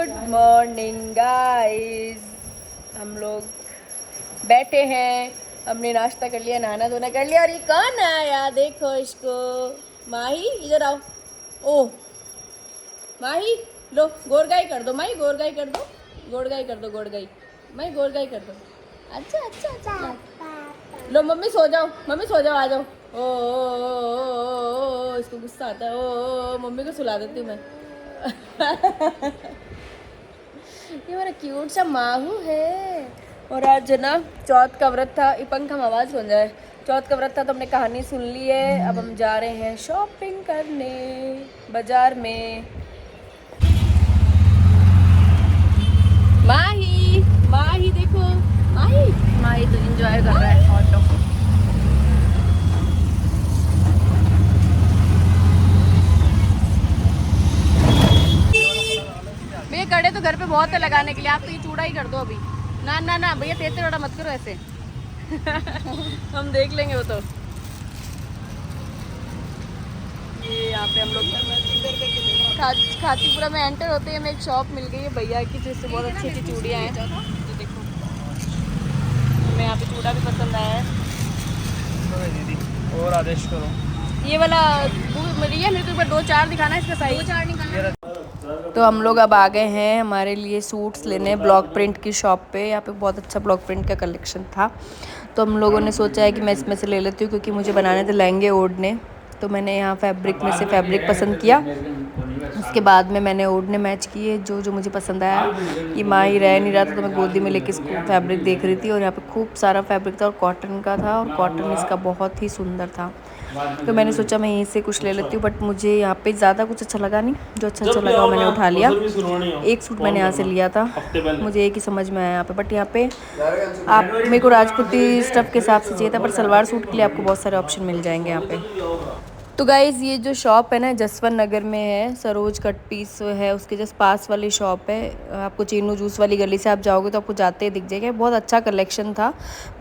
Good morning guys. हम लोग बैठे हैं, हमने नाश्ता कर लिया, नहाना धोना कर लिया। और ये कौन आया देखो इसको। माही इधर आओ। ओह माही लो गोरगाई कर दो, माही गोरगाई कर दो, गोरगाई कर दो, गोरगाई माही गोरगाई कर दो। अच्छा अच्छा अच्छा लो मम्मी सो जाओ, मम्मी सो जाओ, आ जाओ। ओ इसको गुस्सा आता है। ओ मम्मी को सुला देती हूँ मैं। ये मेरा क्यूट सा माहू है। और आज है ना चौथ का व्रत था। पंख हम आवाज़ सुन जाए। चौथ का व्रत था तो हमने कहानी सुन ली है। अब हम जा रहे हैं शॉपिंग करने बाजार में। माही माही देखो, माही माही तो एंजॉय कर रहा है ऑटो को। भैया गड़े तो घर पे बहुत है लगाने के लिए, आप तो ये चूड़ा ही कर दो अभी। ना ना ना भैया तेज बड़ा मत करो ऐसे। हम देख लेंगे वो तो। ये यहाँ पे हम लोग खातीपुरा में एंटर होते हैं, हमें एक शॉप मिल गई है भैया की जिससे बहुत अच्छी अच्छी चूड़ियाँ हैं। तो देखो हमें यहाँ पे चूड़ा भी पसंद आया है। दीदी और आदेश करो। ये वाला रिया मेरे को एक बार 2-4 दिखाना है, इसका साइज 2-4 निकालना। तो हम लोग अब आ गए हैं हमारे लिए सूट्स लेने ब्लॉक प्रिंट की शॉप पे। यहाँ पे बहुत अच्छा ब्लॉक प्रिंट का कलेक्शन था, तो हम लोगों ने सोचा है कि मैं इसमें से ले लेती हूँ क्योंकि मुझे बनाने थे लहंगे ओढ़ने। तो मैंने यहाँ फैब्रिक में से फैब्रिक पसंद किया, उसके बाद में मैंने ओढ़ने मैच किए जो जो मुझे पसंद आया। ये माही रह नहीं रहा था तो मैं गोदी में लेके इसको फैब्रिक देख रही थी। और यहाँ पे खूब सारा फैब्रिक था और कॉटन का था, और कॉटन इसका बहुत ही सुंदर था। तो मैंने सोचा मैं यहीं से कुछ ले लेती हूँ, बट मुझे यहाँ पे ज़्यादा कुछ अच्छा लगा नहीं। जो अच्छा अच्छा लगा वो मैंने उठा लिया। एक सूट मैंने यहाँ से लिया था, मुझे एक ही समझ में आया यहाँ पे। बट यहाँ पे आप मेरे को राजपूती स्टफ़ के हिसाब से चाहिए था, पर सलवार सूट के लिए आपको बहुत सारे ऑप्शन मिल जाएंगे यहाँ पे। तो गाइज़ ये जो शॉप है ना जसवंत नगर में है, सरोज कट पीस है उसके जस्ट पास वाली शॉप है। आपको चीनू जूस वाली गली से आप जाओगे तो आपको जाते ही दिख जाएगा। बहुत अच्छा कलेक्शन था,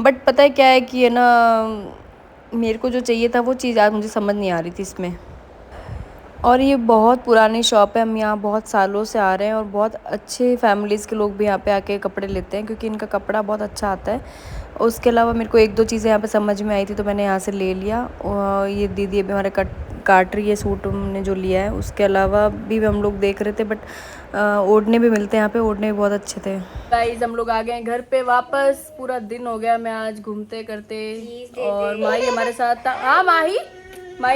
बट पता है क्या है कि है ना मेरे को जो चाहिए था वो चीज़ आज मुझे समझ नहीं आ रही थी इसमें। और ये बहुत पुरानी शॉप है, हम यहाँ बहुत सालों से आ रहे हैं और बहुत अच्छे फैमिलीज़ के लोग भी यहाँ पे आके कपड़े लेते हैं क्योंकि इनका कपड़ा बहुत अच्छा आता है। उसके अलावा मेरे को 1-2 चीज़ें यहाँ पे समझ में आई थी तो मैंने यहाँ से ले लिया। और ये दीदी अभी हमारे काट रही है सूट हमने जो लिया है। उसके अलावा भी हम लोग देख रहे थे, बट ओढ़ने भी मिलते हैं यहाँ पे, ओढ़ने भी बहुत अच्छे थे। गाइस हम लोग आ गए घर पे वापस। पूरा दिन हो गया मैं आज घूमते करते, और माही हमारे साथ था। हाँ माही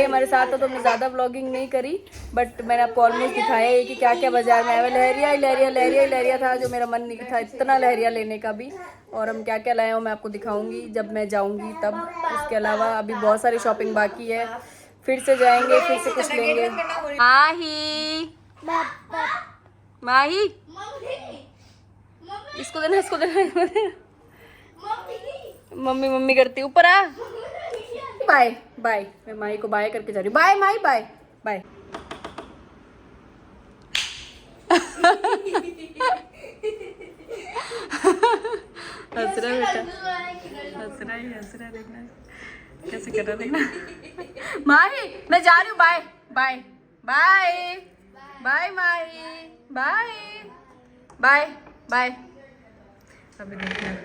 हमारे साथ था तो हमने ज़्यादा व्लॉगिंग नहीं करी, बट मैंने आपको ऑलमोस्ट दिखाया है कि क्या क्या बाजार में आया हुआ। लहरिया लहरिया लहरिया लहरिया था जो मेरा मन नहीं था इतना लहरिया लेने का भी। और हम क्या क्या लाए हो मैं आपको दिखाऊंगी जब मैं जाऊंगी तब। उसके अलावा अभी बहुत सारी शॉपिंग बाकी है, फिर से जाएंगे, फिर से कुछ लेंगे। माही इसको देना, इसको देना। मम्मी मम्मी करती ऊपर आ। बाय बाय, मैं माही को बाय करके जा रही हूँ। बाय माही बाय बाय। हंस रहा है बेटा, हंस रहा है देखना कैसे कर रहा है देखना। माही मैं जा रही हूँ, बाय बाय बाय बाय माही बाय बाय बाय। अभी देखना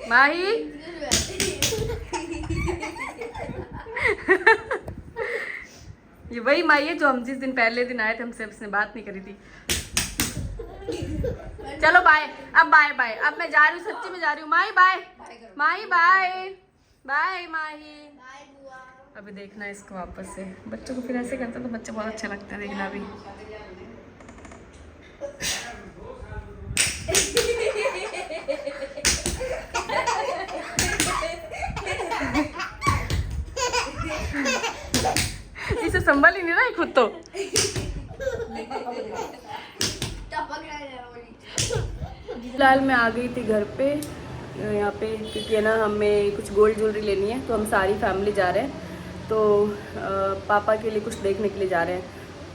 माही। ये वही माही है जो हम जिस दिन पहले दिन आए थे हमसे उसने बात नहीं करी थी। चलो बाय, अब बाय बाय, अब मैं जा रही हूँ, सच्ची में जा रही हूँ। माही बाय माही बाय बाय माही। अभी देखना इसको वापस से, बच्चों को फिर ऐसे करते तो बच्चे बहुत अच्छा लगता है देखना अभी। इसे संभाल ही नहीं रहा है खुद तो। फिलहाल मैं आ गई थी घर पे यहाँ पे क्योंकि है ना हमें कुछ गोल्ड ज्वेलरी लेनी है, तो हम सारी फैमिली जा रहे हैं। तो पापा के लिए कुछ देखने के लिए जा रहे हैं।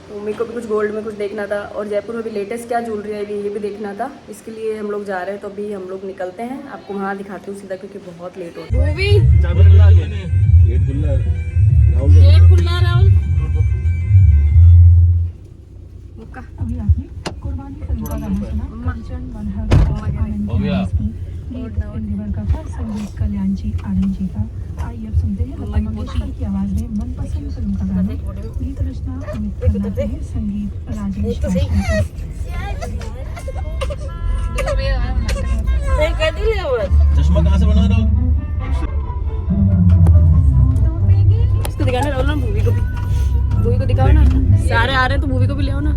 मम्मी को भी कुछ गोल्ड में कुछ देखना था और जयपुर में भी लेटेस्ट क्या ज्वेलरी आई हुई है ये भी देखना था। इसके लिए हम लोग जा रहे हैं, तो अभी हम लोग निकलते हैं। आपको वहाँ दिखाती हूँ सीधा, क्योंकि बहुत लेट हो रहा संगीत कल्याण जी आनंद जी का। आइए अब सुनते हैं लता मंगेशकर की आवाज में मनपसंद फिल्म का गाना। गीत रचना अमित खन्ना की है, संगीत राजेश चश्मा कहाँ से बना रहा हूँ? इसको दिखाना राहुल ना, मूवी को भी, मूवी को दिखाओ ना। सारे आ रहे हैं तो मूवी को भी ले आओ ना।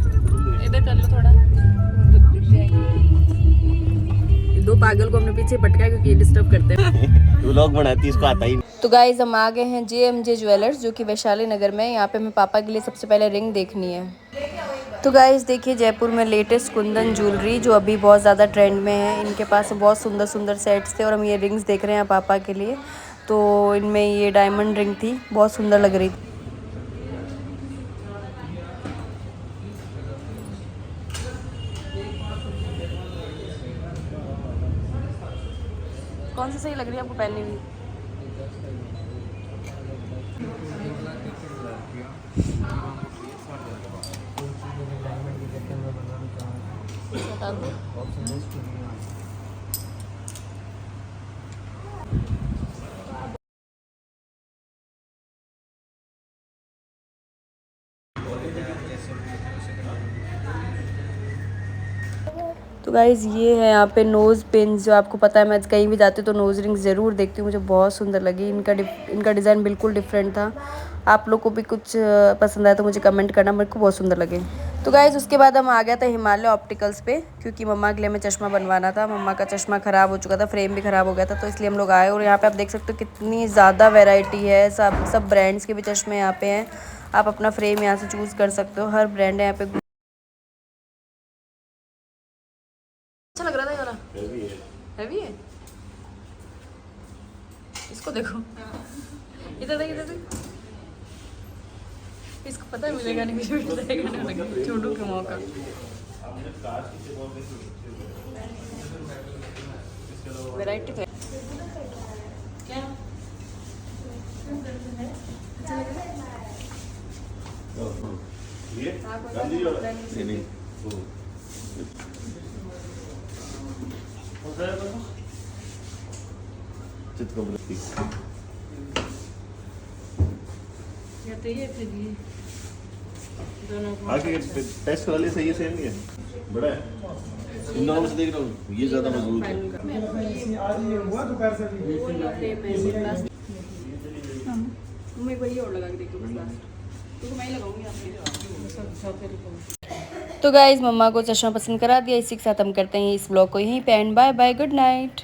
इधर कर लो थोड़ा। दो पागल को अपने पीछे पटका है क्योंकि ये डिस्टर्ब करते हैं। तू लोग बनाती इसको आता ही नहीं। तो गाइज हम आ गए हैं JMJ ज्वेलर्स, जो कि वैशाली नगर में। यहाँ पे हमें पापा के लिए सबसे पहले रिंग देखनी है। तो गाइज देखिए, जयपुर में लेटेस्ट कुंदन ज्वेलरी जो अभी बहुत ज़्यादा ट्रेंड में है। इनके पास बहुत सुंदर सुंदर सेट्स थे और हम ये रिंग्स देख रहे हैं पापा के लिए। तो इनमें ये डायमंड रिंग थी, बहुत सुंदर लग रही थी। कौन सी सही लग रही है आपको पहननी हुई? बता दो। तो गाइज़ ये है यहाँ पे नोज़ पिन्स, जो आपको पता है मैं कहीं भी जाती हूँ तो नोज़ रिंग्स ज़रूर देखती हूँ। मुझे बहुत सुंदर लगी। इनका डिज़ाइन बिल्कुल डिफरेंट था। आप लोग को भी कुछ पसंद आया तो मुझे कमेंट करना, मेरे को बहुत सुंदर लगे। तो गाइज़ उसके बाद हम आ गया था हिमालय ऑप्टिकल्स पे, क्योंकि मम्मा के लिए हमें चश्मा बनवाना था। मम्मा का चश्मा ख़राब हो चुका था, फ्रेम भी ख़राब हो गया था, तो इसलिए हम लोग आए। और यहाँ पर आप देख सकते हो कितनी ज़्यादा वेराइटी है। सब ब्रांड्स के भी चश्मे यहाँ पे हैं। आप अपना फ्रेम यहाँ से चूज़ कर सकते हो। हर ब्रांड है यहाँ पे। अच्छा लग रहा था ये वाला। हैवी है। इसको देखो, इधर देख, इधर देख। इसको पता है मिलेगा नहीं, मुझे मिलेगा नहीं, छोड़ू के मौका। वैरायटी तो क्या नहीं आगे टेस्ट करा लिया, सही है, सेम ही है, बड़ा है। इन दोनों में से देख रहा हूँ ये ज्यादा मजबूत है। मैं वही और लगा के देखो बस लास्ट, तो मैं ही लगाऊंगी आपके। तो गाइज मम्मा को चश्मा पसंद करा दिया। इसी के साथ हम करते हैं इस ब्लॉग को यहीं पे end. Bye bye, good night.